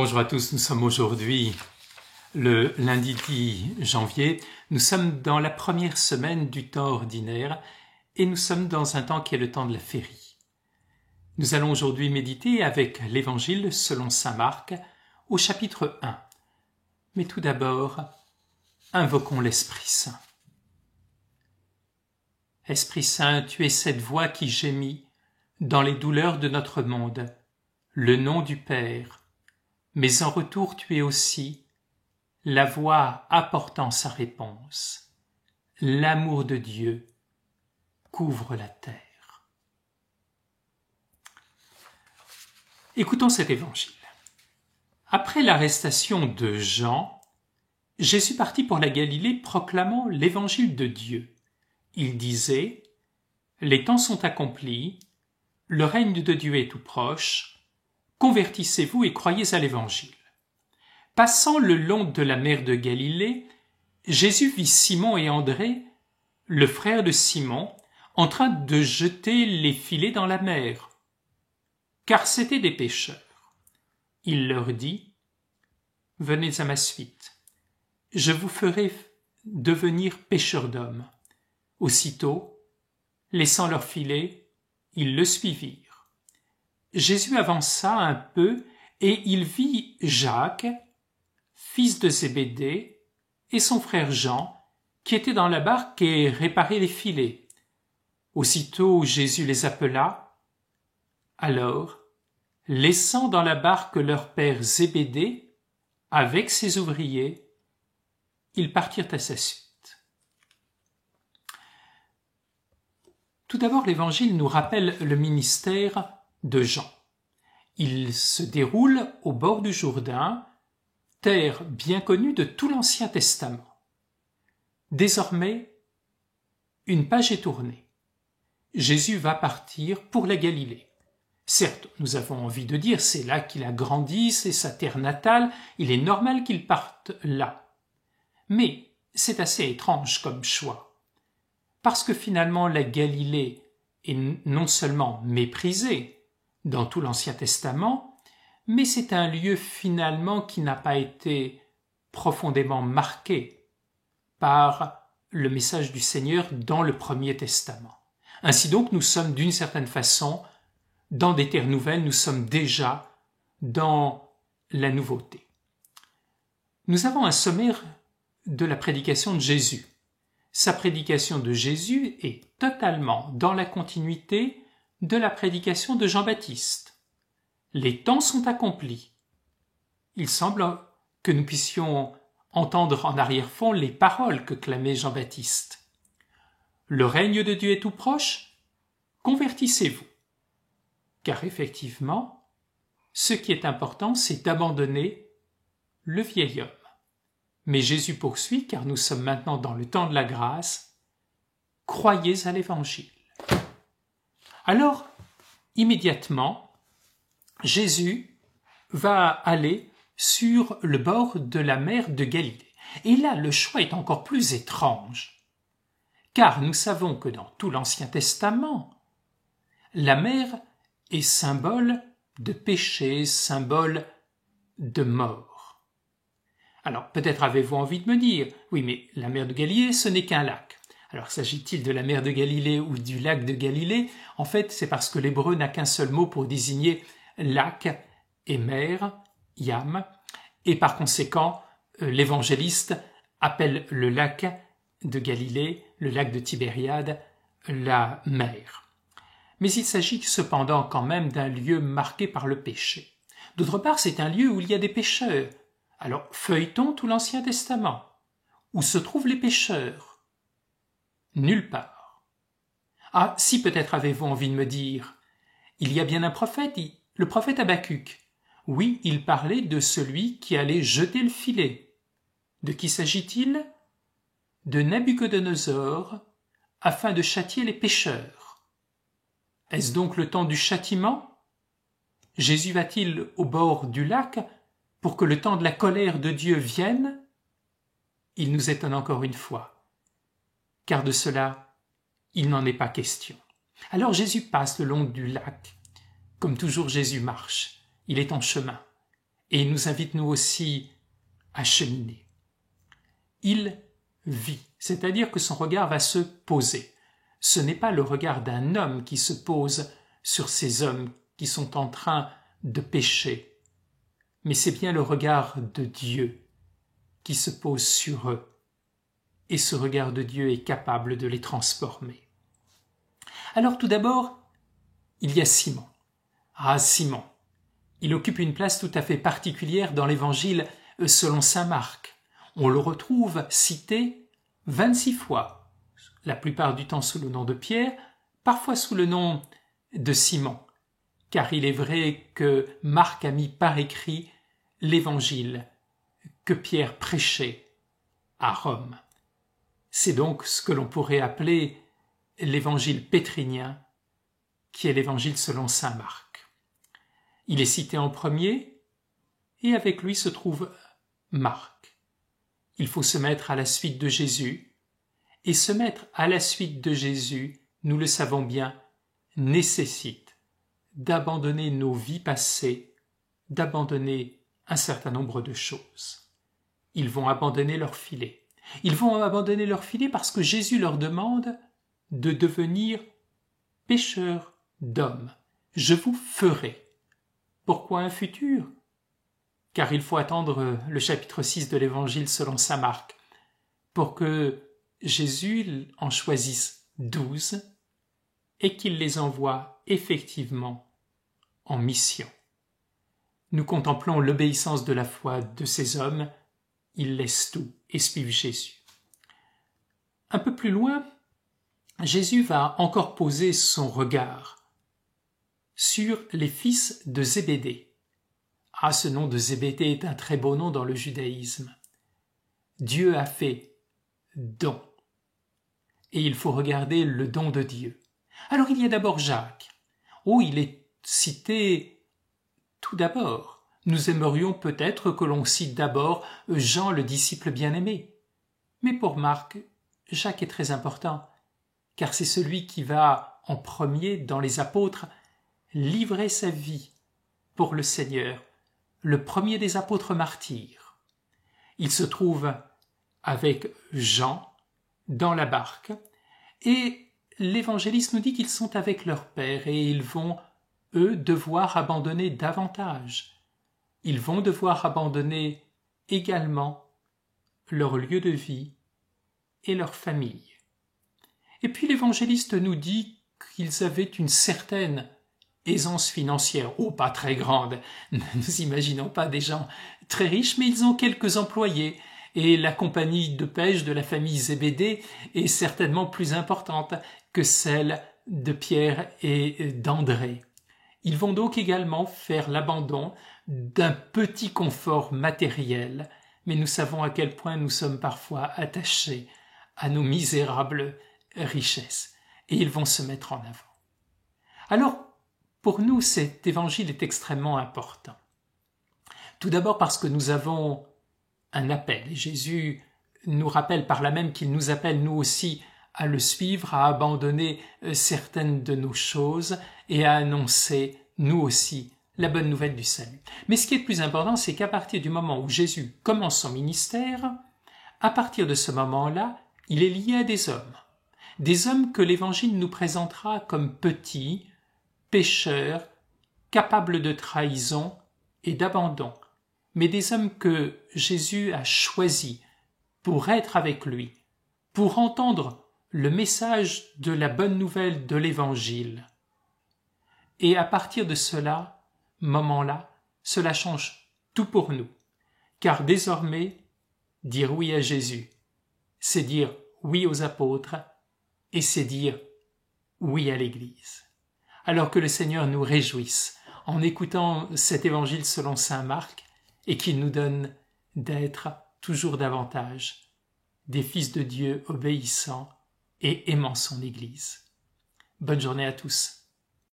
Bonjour à tous, nous sommes aujourd'hui le lundi 10 janvier. Nous sommes dans la première semaine du temps ordinaire et nous sommes dans un temps qui est le temps de la féerie. Nous allons aujourd'hui méditer avec l'Évangile selon saint Marc au chapitre 1. Mais tout d'abord, invoquons l'Esprit Saint. Esprit Saint, tu es cette voix qui gémit dans les douleurs de notre monde, le nom du Père. Mais en retour tu es aussi la voix apportant sa réponse. L'amour de Dieu couvre la terre. Écoutons cet évangile. Après l'arrestation de Jean, Jésus partit pour la Galilée proclamant l'évangile de Dieu. Il disait : les temps sont accomplis, le règne de Dieu est tout proche. Convertissez-vous et croyez à l'Évangile. Passant le long de la mer de Galilée, Jésus vit Simon et André, le frère de Simon, en train de jeter les filets dans la mer, car c'étaient des pêcheurs. Il leur dit : venez à ma suite, je vous ferai devenir pêcheurs d'hommes. Aussitôt, laissant leurs filets, ils le suivirent. Jésus avança un peu et il vit Jacques, fils de Zébédée, et son frère Jean, qui étaient dans la barque et réparaient les filets. Aussitôt Jésus les appela. Alors, laissant dans la barque leur père Zébédée, avec ses ouvriers, ils partirent à sa suite. Tout d'abord, l'Évangile nous rappelle le ministère de Jean. Il se déroule au bord du Jourdain, terre bien connue de tout l'Ancien Testament. Désormais, une page est tournée. Jésus va partir pour la Galilée. Certes, nous avons envie de dire, c'est là qu'il a grandi, c'est sa terre natale, il est normal qu'il parte là. Mais c'est assez étrange comme choix. Parce que finalement, la Galilée est non seulement méprisée dans tout l'Ancien Testament, mais c'est un lieu finalement qui n'a pas été profondément marqué par le message du Seigneur dans le Premier Testament. Ainsi donc, nous sommes d'une certaine façon dans des terres nouvelles, nous sommes déjà dans la nouveauté. Nous avons un sommaire de la prédication de Jésus. Sa prédication de Jésus est totalement dans la continuité de la prédication de Jean-Baptiste. Les temps sont accomplis. Il semble que nous puissions entendre en arrière-fond les paroles que clamait Jean-Baptiste. Le règne de Dieu est tout proche, convertissez-vous. Car effectivement, ce qui est important, c'est d'abandonner le vieil homme. Mais Jésus poursuit, car nous sommes maintenant dans le temps de la grâce, croyez à l'Évangile. Alors, immédiatement, Jésus va aller sur le bord de la mer de Galilée. Et là, le choix est encore plus étrange, car nous savons que dans tout l'Ancien Testament, la mer est symbole de péché, symbole de mort. Alors, peut-être avez-vous envie de me dire, oui, mais la mer de Galilée, ce n'est qu'un lac. Alors, s'agit-il de la mer de Galilée ou du lac de Galilée ? En fait, c'est parce que l'hébreu n'a qu'un seul mot pour désigner lac et mer, yam, et par conséquent, l'évangéliste appelle le lac de Galilée, le lac de Tibériade, la mer. Mais il s'agit cependant quand même d'un lieu marqué par le péché. D'autre part, c'est un lieu où il y a des pécheurs. Alors, feuilletons tout l'Ancien Testament. Où se trouvent les pécheurs ? Nulle part. Ah, si peut-être avez-vous envie de me dire, il y a bien un prophète, le prophète Habacuc. Oui, il parlait de celui qui allait jeter le filet. De qui s'agit-il ? De Nabuchodonosor, afin de châtier les pécheurs. Est-ce donc le temps du châtiment ? Jésus va-t-il au bord du lac pour que le temps de la colère de Dieu vienne ? Il nous étonne encore une fois. Car de cela, il n'en est pas question. Alors Jésus passe le long du lac. Comme toujours, Jésus marche. Il est en chemin. et il nous invite nous aussi à cheminer. Il vit, c'est-à-dire que son regard va se poser. Ce n'est pas le regard d'un homme qui se pose sur ces hommes qui sont en train de pécher, mais c'est bien le regard de Dieu qui se pose sur eux, et ce regard de Dieu est capable de les transformer. Alors tout d'abord, il y a Simon. Ah, Simon, il occupe une place tout à fait particulière dans l'Évangile selon saint Marc. On le retrouve cité 26 fois, la plupart du temps sous le nom de Pierre, parfois sous le nom de Simon, car il est vrai que Marc a mis par écrit l'Évangile que Pierre prêchait à Rome. C'est donc ce que l'on pourrait appeler l'Évangile pétrinien, qui est l'Évangile selon saint Marc. Il est cité en premier, et avec lui se trouve Marc. Il faut se mettre à la suite de Jésus, et se mettre à la suite de Jésus, nous le savons bien, nécessite d'abandonner nos vies passées, d'abandonner un certain nombre de choses. Ils vont abandonner leur filet. Ils vont abandonner leur filet parce que Jésus leur demande de devenir pêcheurs d'hommes. Je vous ferai. Pourquoi un futur? Car il faut attendre le chapitre 6 de l'Évangile selon saint Marc pour que Jésus en choisisse 12 et qu'il les envoie effectivement en mission. Nous contemplons l'obéissance de la foi de ces hommes. Ils laissent tout et suivent Jésus. Un peu plus loin, Jésus va encore poser son regard sur les fils de Zébédée. Ah, ce nom de Zébédée est un très beau nom dans le judaïsme. Dieu a fait don. Et il faut regarder le don de Dieu. Alors il y a d'abord Jacques. Oh, il est cité tout d'abord. Nous aimerions peut-être que l'on cite d'abord Jean, le disciple bien-aimé. Mais pour Marc, Jacques est très important, car c'est celui qui va, en premier dans les apôtres, livrer sa vie pour le Seigneur, le premier des apôtres martyrs. Il se trouve avec Jean dans la barque, et l'évangéliste nous dit qu'ils sont avec leur père, et ils vont, eux, devoir abandonner davantage. Ils vont devoir abandonner également leur lieu de vie et leur famille. Et puis l'évangéliste nous dit qu'ils avaient une certaine aisance financière, oh pas très grande, ne nous imaginons pas des gens très riches, mais ils ont quelques employés, et la compagnie de pêche de la famille Zébédée est certainement plus importante que celle de Pierre et d'André. Ils vont donc également faire l'abandon d'un petit confort matériel, mais nous savons à quel point nous sommes parfois attachés à nos misérables richesses, et ils vont se mettre en avant. Alors, pour nous, cet évangile est extrêmement important. Tout d'abord parce que nous avons un appel, et Jésus nous rappelle par là même qu'il nous appelle nous aussi à le suivre, à abandonner certaines de nos choses et à annoncer nous aussi la bonne nouvelle du salut. Mais ce qui est le plus important, c'est qu'à partir du moment où Jésus commence son ministère, à partir de ce moment-là, il est lié à des hommes que l'Évangile nous présentera comme petits, pécheurs, capables de trahison et d'abandon, mais des hommes que Jésus a choisis pour être avec lui, pour entendre le message de la bonne nouvelle de l'Évangile. Et à partir de cela, moment-là, cela change tout pour nous, car désormais, dire oui à Jésus, c'est dire oui aux apôtres, et c'est dire oui à l'Église. Alors que le Seigneur nous réjouisse en écoutant cet évangile selon saint Marc et qu'il nous donne d'être toujours davantage des fils de Dieu obéissants et aimant son Église. Bonne journée à tous.